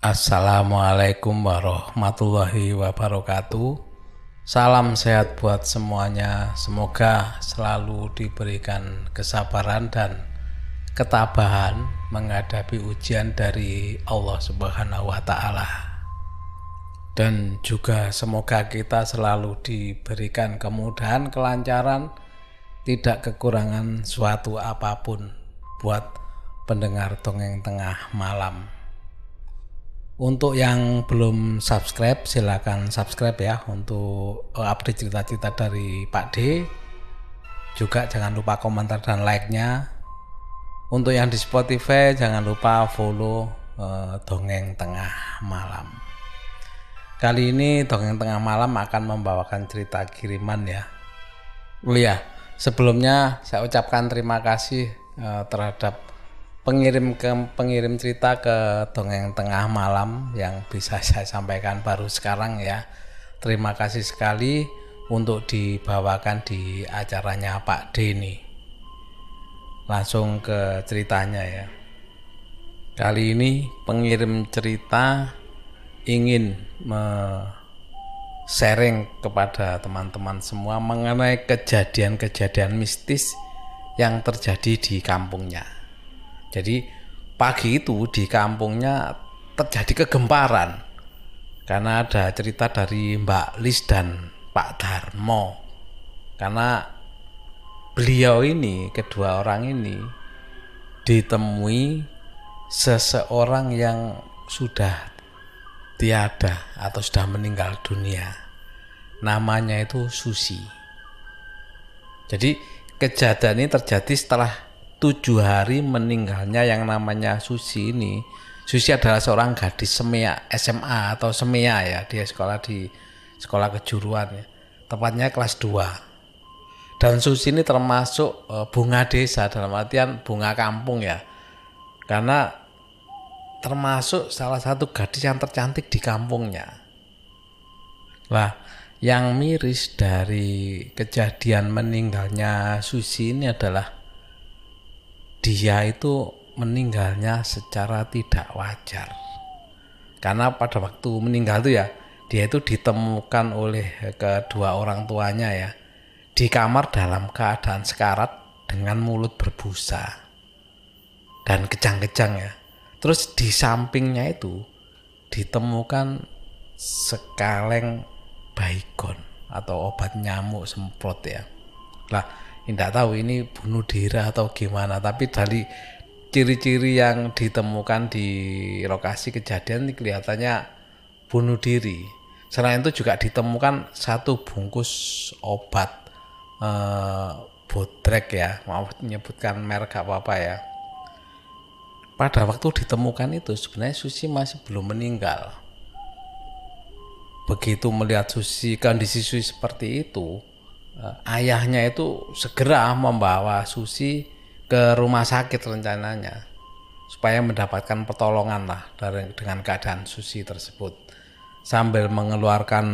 Assalamualaikum warahmatullahi wabarakatuh. Salam sehat buat semuanya. Semoga selalu diberikan kesabaran dan ketabahan menghadapi ujian dari Allah Subhanahu wa Ta'ala. Dan juga semoga kita selalu diberikan kemudahan, kelancaran, tidak kekurangan suatu apapun buat pendengar dongeng tengah malam. Untuk yang belum subscribe, silakan subscribe ya untuk update cerita-cerita dari Pak D. Juga jangan lupa komentar dan like-nya. Untuk yang di Spotify, jangan lupa follow Dongeng Tengah Malam. Kali ini Dongeng Tengah Malam akan membawakan cerita kiriman ya. Oh ya, sebelumnya saya ucapkan terima kasih terhadap pengirim cerita ke Dongeng Tengah Malam yang bisa saya sampaikan baru sekarang ya. Terima kasih sekali untuk dibawakan di acaranya Pak D nih. Langsung ke ceritanya ya. Kali ini pengirim cerita ingin sharing kepada teman-teman semua mengenai kejadian-kejadian mistis yang terjadi di kampungnya. Jadi pagi itu di kampungnya terjadi kegemparan karena ada cerita dari Mbak Lis dan Pak Darmo. Karena beliau ini, kedua orang ini ditemui seseorang yang sudah tiada atau sudah meninggal dunia. Namanya itu Susi. Jadi kejadian ini terjadi setelah 7 hari meninggalnya yang namanya Susi ini. Susi adalah seorang gadis SMA atau semea ya. Dia sekolah di sekolah kejuruan ya. Tepatnya kelas 2. Dan Susi ini termasuk bunga desa, dalam artian bunga kampung ya. Karena termasuk salah satu gadis yang tercantik di kampungnya. Wah, yang miris dari kejadian meninggalnya Susi ini adalah dia itu meninggalnya secara tidak wajar. Karena pada waktu meninggal itu ya, dia itu ditemukan oleh kedua orang tuanya ya, di kamar dalam keadaan sekarat dengan mulut berbusa dan kejang-kejang ya. Terus di sampingnya itu ditemukan sekaleng baygon atau obat nyamuk semprot ya. Lah, tidak tahu ini bunuh diri atau gimana, tapi dari ciri-ciri yang ditemukan di lokasi kejadian ini kelihatannya bunuh diri. Selain itu juga ditemukan satu bungkus obat bodrek ya, maaf menyebutkan merek apa-apa ya. Pada waktu ditemukan itu sebenarnya Susi masih belum meninggal. Begitu melihat kondisi Susi seperti itu, ayahnya itu segera membawa Susi ke rumah sakit rencananya supaya mendapatkan pertolongan lah dengan keadaan Susi tersebut, sambil mengeluarkan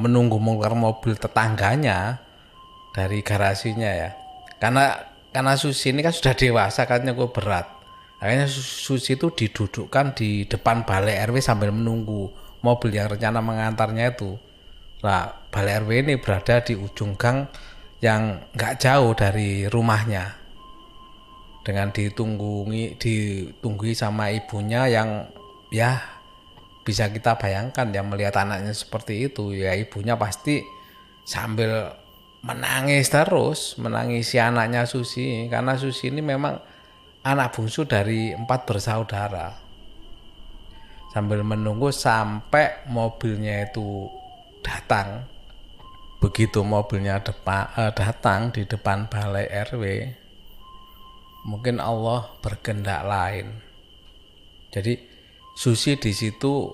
menunggu mobil tetangganya dari garasinya ya, karena Susi ini kan sudah dewasa, kan cukup berat. Akhirnya Susi itu didudukkan di depan balai RW sambil menunggu mobil yang rencana mengantarnya itu. Nah, balai RW ini berada di ujung gang yang nggak jauh dari rumahnya. Dengan ditunggu sama ibunya yang ya bisa kita bayangkan ya, melihat anaknya seperti itu ya, ibunya pasti sambil menangis terus, menangisi anaknya Susi. Karena Susi ini memang anak bungsu dari 4 bersaudara. Sambil menunggu sampai mobilnya itu datang. Begitu mobilnya datang di depan balai RW, mungkin Allah berkehendak lain. Jadi Susi di situ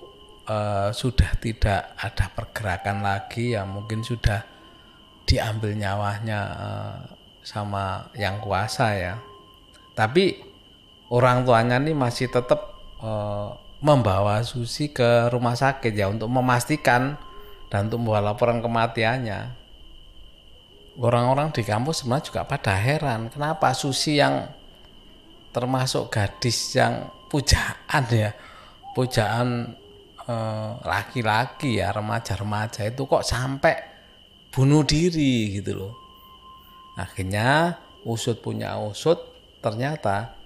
sudah tidak ada pergerakan lagi ya, mungkin sudah diambil nyawanya sama yang kuasa ya. Tapi orang tuanya ini masih tetap membawa Susi ke rumah sakit ya, untuk memastikan dan untuk membawa laporan kematiannya. Orang-orang di kampus sebenarnya juga pada heran, kenapa Susi yang termasuk gadis yang pujaan ya, pujaan laki-laki ya, remaja-remaja itu kok sampai bunuh diri gitu loh. Akhirnya usut punya usut, ternyata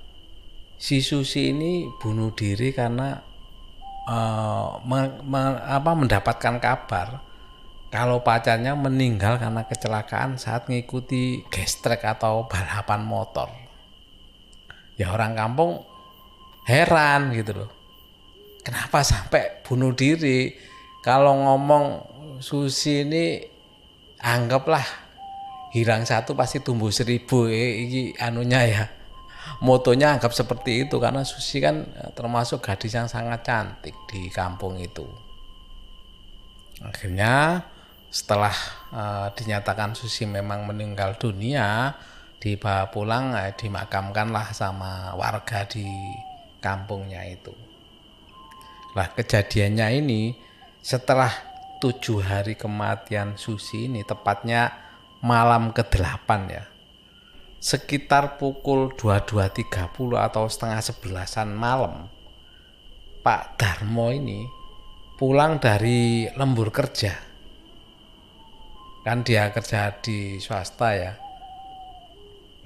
si Susi ini bunuh diri karena mendapatkan kabar kalau pacarnya meninggal karena kecelakaan saat mengikuti gestrek atau balapan motor. Ya orang kampung heran gitu loh. Kenapa sampai bunuh diri? Kalau ngomong Susi ini anggaplah hilang satu pasti tumbuh 1000, ini anunya ya. Motonya anggap seperti itu karena Susi kan termasuk gadis yang sangat cantik di kampung itu. Akhirnya setelah dinyatakan Susi memang meninggal dunia, dibawa pulang, dimakamkanlah sama warga di kampungnya itu. Lah kejadiannya ini setelah 7 hari kematian Susi ini, tepatnya malam ke-8 ya, sekitar pukul 22.30 atau setengah 11-an malam, Pak Darmo ini pulang dari lembur kerja. Kan dia kerja di swasta ya.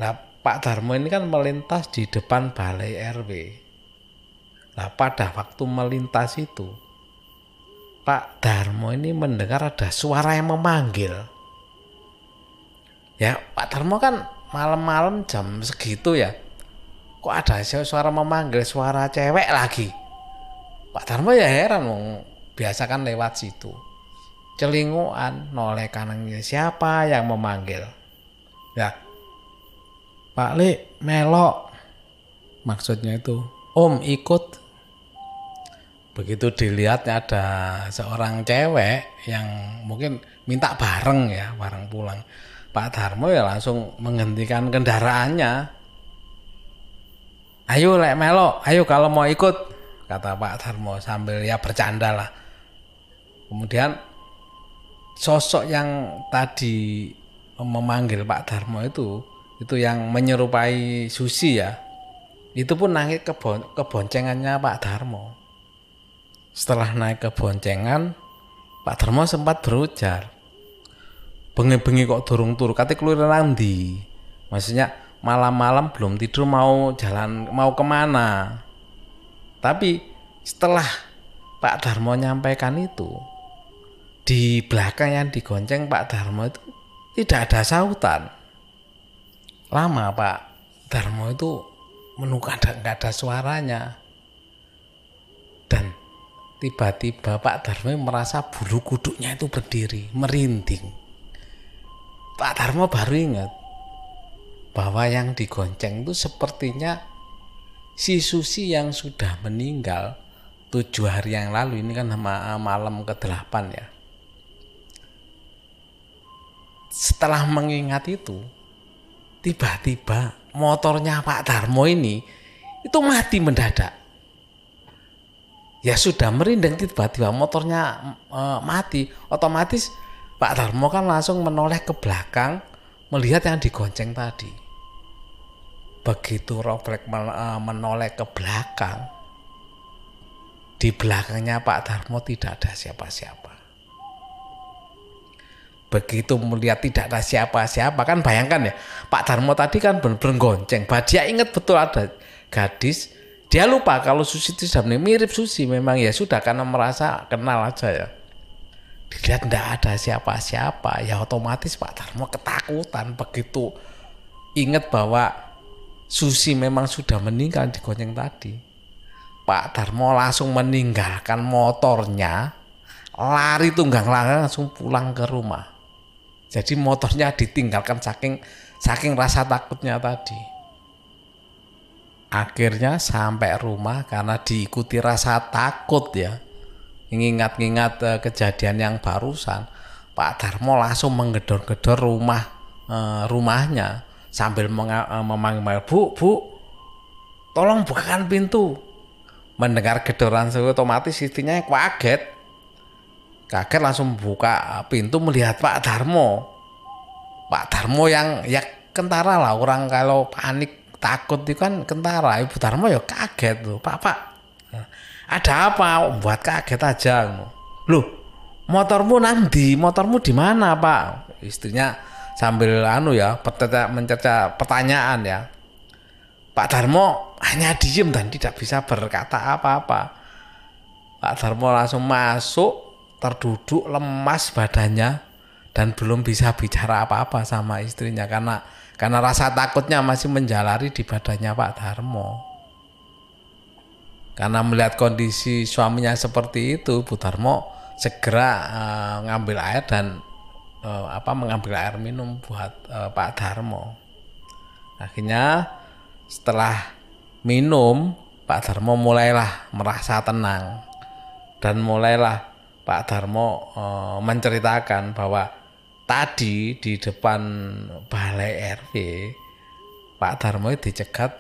Nah, Pak Darmo ini kan melintas di depan balai RW. Nah, pada waktu melintas itu, Pak Darmo ini mendengar ada suara yang memanggil. Ya, Pak Darmo kan malam-malam jam segitu ya, kok ada suara memanggil, suara cewek lagi. Pak Darmo ya heran, biasa kan lewat situ, celinguan noleh kanannya, siapa yang memanggil. Ya, Pak Li melok, maksudnya itu Om ikut. Begitu dilihatnya ada seorang cewek yang mungkin minta bareng ya, bareng pulang, Pak Darmo ya langsung menghentikan kendaraannya. Ayo lek melok, ayo kalau mau ikut, kata Pak Darmo sambil ya bercanda lah. Kemudian sosok yang tadi memanggil Pak Darmo itu yang menyerupai Susi ya, itu pun naik ke boncengannya Pak Darmo. Setelah naik ke boncengan, Pak Darmo sempat berujar, bengi-bengi kok durung turu, kate keluyuran ndi? Maksudnya malam-malam belum tidur, mau jalan, mau kemana? Tapi setelah Pak Darmo nyampaikan itu, di belakang yang digonceng Pak Darmo itu tidak ada sautan. Lama Pak Darmo itu menunggu nggak ada suaranya. Dan tiba-tiba Pak Darmo merasa bulu kuduknya itu berdiri, merinding. Pak Darmo baru ingat bahwa yang digonceng itu sepertinya si Susi yang sudah meninggal 7 hari yang lalu. Ini kan malam ke-8 ya. Setelah mengingat itu, tiba-tiba motornya Pak Darmo ini itu mati mendadak. Ya sudah merinding, tiba-tiba motornya mati. Otomatis Pak Darmo kan langsung menoleh ke belakang melihat yang digonceng tadi. Begitu refleks menoleh ke belakang, di belakangnya Pak Darmo tidak ada siapa-siapa. Begitu melihat tidak ada siapa-siapa, kan bayangkan ya, Pak Darmo tadi kan benar-benar gonceng. Dia ingat betul ada gadis. Dia lupa kalau Susi itu sudah mirip Susi, memang ya sudah karena merasa kenal aja ya. Dilihat tidak ada siapa-siapa, ya otomatis Pak Darmo ketakutan. Begitu ingat bahwa Susi memang sudah meninggal di gonceng tadi, Pak Darmo langsung meninggalkan motornya, lari tunggang langgang langsung pulang ke rumah. Jadi motornya ditinggalkan saking rasa takutnya tadi. Akhirnya sampai rumah karena diikuti rasa takut ya, ingat-ingat kejadian yang barusan, Pak Darmo langsung menggedor-gedor rumahnya sambil memanggil, Bu, tolong bukakan pintu. Mendengar gedoran otomatis istrinya kaget langsung buka pintu melihat Pak Darmo. Pak Darmo yang ya kentara lah, orang kalau panik takut itu kan kentara. Ibu Darmo ya kaget tuh, Pak. Ada apa? Buat kaget aja. Loh, motormu nanti, motormu di mana, Pak? Istrinya sambil mencerca pertanyaan ya. Pak Darmo hanya diem dan tidak bisa berkata apa-apa. Pak Darmo langsung masuk, terduduk lemas badannya dan belum bisa bicara apa-apa sama istrinya karena rasa takutnya masih menjalari di badannya Pak Darmo. Karena melihat kondisi suaminya seperti itu, Bu Darmo segera ngambil air dan mengambil air minum buat Pak Darmo. Akhirnya setelah minum, Pak Darmo mulailah merasa tenang dan mulailah Pak Darmo menceritakan bahwa tadi di depan balai RW Pak Darmo dicegat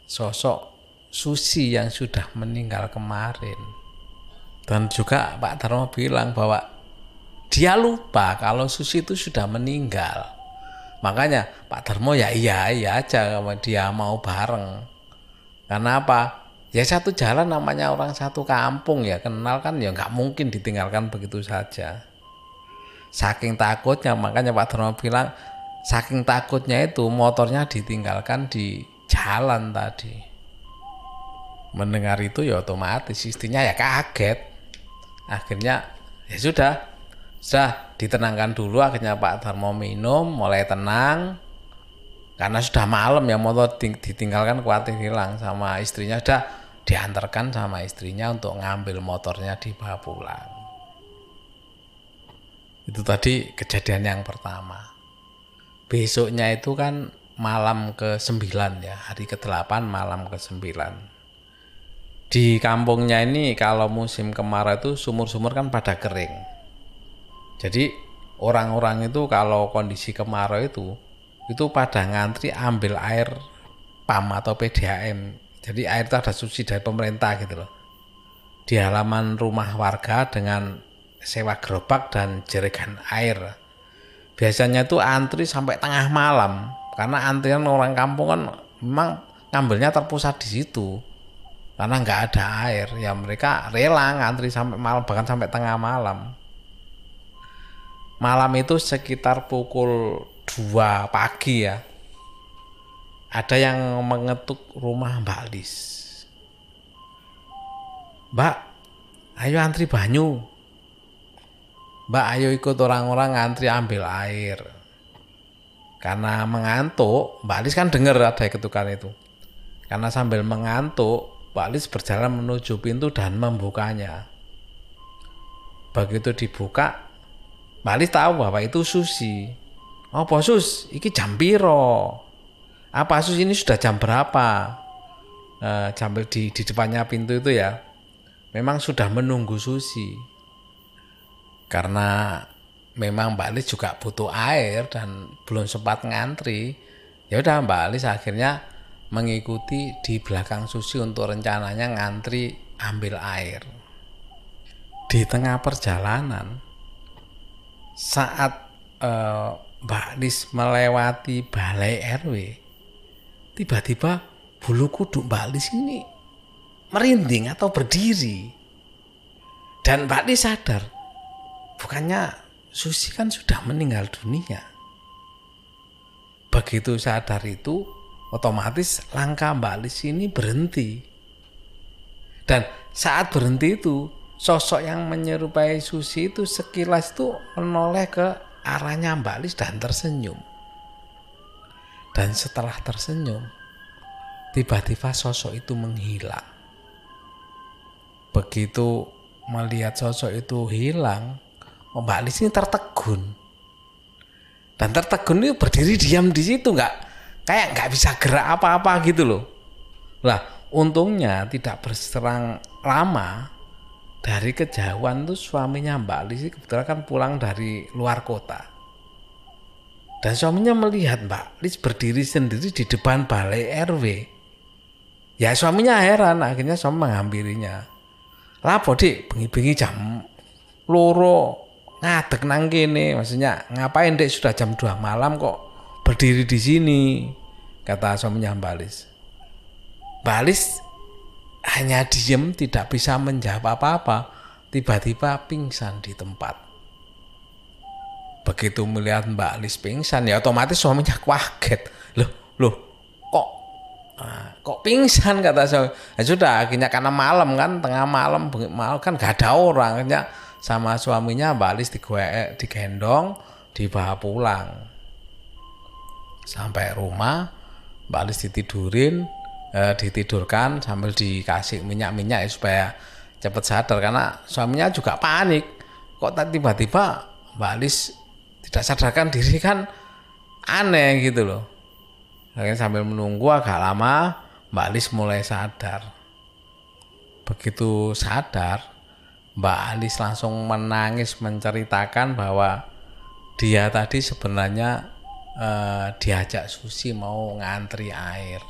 sosok Susi yang sudah meninggal kemarin. Dan juga Pak Darmo bilang bahwa dia lupa kalau Susi itu sudah meninggal. Makanya Pak Darmo ya iya aja kalau dia mau bareng. Karena apa? Ya satu jalan, namanya orang satu kampung ya, kenal kan, ya nggak mungkin ditinggalkan begitu saja. Saking takutnya, makanya Pak Darmo bilang saking takutnya itu motornya ditinggalkan di jalan tadi. Mendengar itu ya otomatis istrinya ya kaget. Akhirnya ya sudah ditenangkan dulu. Akhirnya Pak Darmo minum, mulai tenang. Karena sudah malam ya, motor ditinggalkan khawatir hilang sama istrinya. Sudah diantarkan sama istrinya untuk ngambil motornya, dibawa pulang. Itu tadi kejadian yang pertama. Besoknya itu kan malam ke-9 ya, hari ke-8 malam ke-9. Di kampungnya ini kalau musim kemarau itu sumur-sumur kan pada kering. Jadi orang-orang itu kalau kondisi kemarau itu pada ngantri ambil air PAM atau PDAM. Jadi air itu ada subsidi dari pemerintah gitu loh. Di halaman rumah warga dengan sewa gerobak dan jerigen air. Biasanya itu antri sampai tengah malam karena antrian orang kampung kan memang ngambilnya terpusat di situ. Karena nggak ada air, ya mereka rela ngantri sampai malam, bahkan sampai tengah malam. Malam itu sekitar pukul 2 pagi ya, ada yang mengetuk rumah Mbak Lis. Mbak, ayo antri banyu. Mbak, ayo ikut orang-orang ngantri ambil air. Karena mengantuk, Mbak Lis kan dengar ada ketukan itu. Karena sambil mengantuk, Mbak Lis berjalan menuju pintu dan membukanya. Begitu dibuka, Mbak Lis tahu bahwa itu Susi. Oh, Sus, ini jam piro? Apa Sus, ini sudah jam berapa? Sambil di depannya pintu itu ya, memang sudah menunggu Susi. Karena memang Mbak Lis juga butuh air dan belum sempat ngantri. Ya udah, Mbak Lis akhirnya mengikuti di belakang Susi untuk rencananya ngantri ambil air. Di tengah perjalanan, saat Mbak Lis melewati balai RW, tiba-tiba bulu kuduk Mbak Lis ini merinding atau berdiri. Dan Mbak Lis sadar, bukannya Susi kan sudah meninggal dunia. Begitu sadar itu, otomatis langkah Mbak Lis ini berhenti. Dan saat berhenti itu, sosok yang menyerupai Susi itu sekilas itu menoleh ke arahnya Mbak Lis dan tersenyum. Dan setelah tersenyum, tiba-tiba sosok itu menghilang. Begitu melihat sosok itu hilang, Mbak Lis ini tertegun. Dan tertegun itu berdiri diam di situ, kayak nggak bisa gerak apa-apa gitu loh. Lah, untungnya tidak berserang lama. Dari kejauhan tuh suaminya Mbak Lis kebetulan kan pulang dari luar kota. Dan suaminya melihat Mbak Lis berdiri sendiri di depan balai RW. Ya suaminya heran, akhirnya suami menghampirinya. Lapo Dik, bengi-bengi jam 2 ngadeg nang kene, maksudnya ngapain Dek, sudah jam 2 malam kok berdiri di sini, kata suaminya Mbak Lis. Mbak Lis hanya diem tidak bisa menjawab apa-apa, tiba-tiba pingsan di tempat. Begitu melihat Mbak Lis pingsan, ya otomatis suaminya kaget. Loh, kok pingsan, kata saya. Ya sudah, akhirnya karena malam kan, tengah malam kan gak ada orang, akhirnya sama suaminya Mbak Lis digendong, dibawa pulang. Sampai rumah, Mbak Lis ditidurkan sambil dikasih minyak-minyak ya, supaya cepat sadar, karena suaminya juga panik. Kok tiba-tiba Mbak Lis tidak sadarkan diri, kan aneh gitu loh. Akhirnya sambil menunggu agak lama, Mbak Lis mulai sadar. Begitu sadar, Mbak Lis langsung menangis menceritakan bahwa dia tadi sebenarnya diajak Susi mau ngantri air.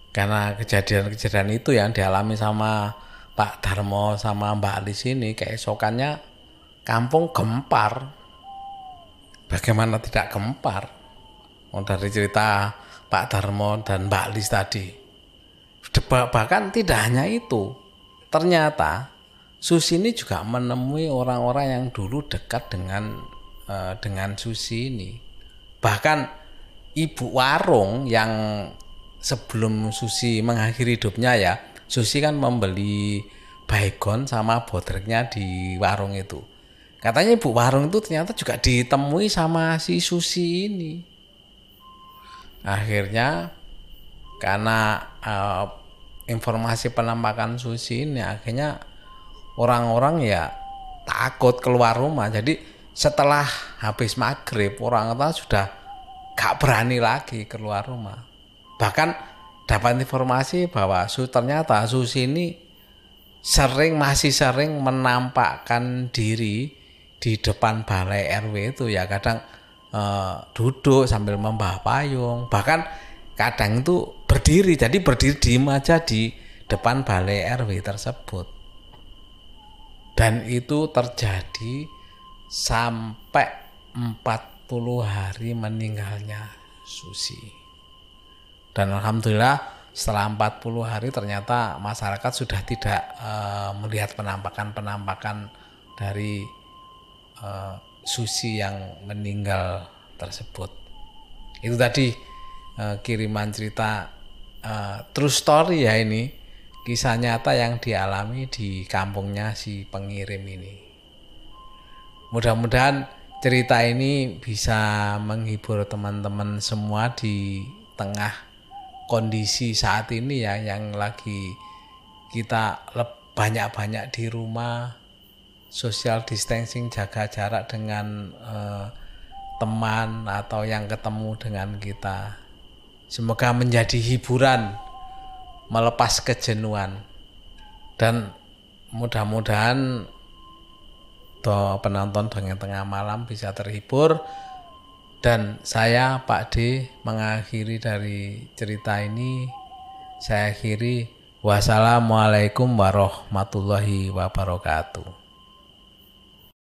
Karena kejadian-kejadian itu yang dialami sama Pak Darmo sama Mbak Lis ini, keesokannya kampung gempar. Bagaimana tidak gempar? Dari cerita Pak Darmo dan Mbak Lis tadi. Bahkan tidak hanya itu, ternyata Susi ini juga menemui orang-orang yang dulu dekat dengan Susi ini. Bahkan ibu warung yang sebelum Susi mengakhiri hidupnya ya, Susi kan membeli baygon sama bodreknya di warung itu. Katanya ibu warung itu ternyata juga ditemui sama si Susi ini. Akhirnya karena informasi penampakan Susi ini, akhirnya orang-orang ya takut keluar rumah. Jadi setelah habis maghrib, orang-orang sudah gak berani lagi keluar rumah. Bahkan dapat informasi bahwa ternyata Susi ini masih sering menampakkan diri di depan balai RW itu ya, kadang duduk sambil membawa payung, bahkan kadang itu berdiri diem aja di depan balai RW tersebut. Dan itu terjadi sampai 40 hari meninggalnya Susi. Dan alhamdulillah setelah 40 hari ternyata masyarakat sudah tidak melihat penampakan dari Susi yang meninggal tersebut. Itu tadi kiriman cerita true story ya, ini kisah nyata yang dialami di kampungnya si pengirim ini. Mudah-mudahan cerita ini bisa menghibur teman-teman semua di tengah kondisi saat ini ya, yang lagi kita banyak-banyak di rumah, social distancing, jaga jarak dengan teman atau yang ketemu dengan kita. Semoga menjadi hiburan, melepas kejenuhan, dan mudah-mudahan penonton Dongeng Tengah Malam bisa terhibur. Dan saya Pak D mengakhiri dari cerita ini, saya akhiri, wassalamualaikum warahmatullahi wabarakatuh.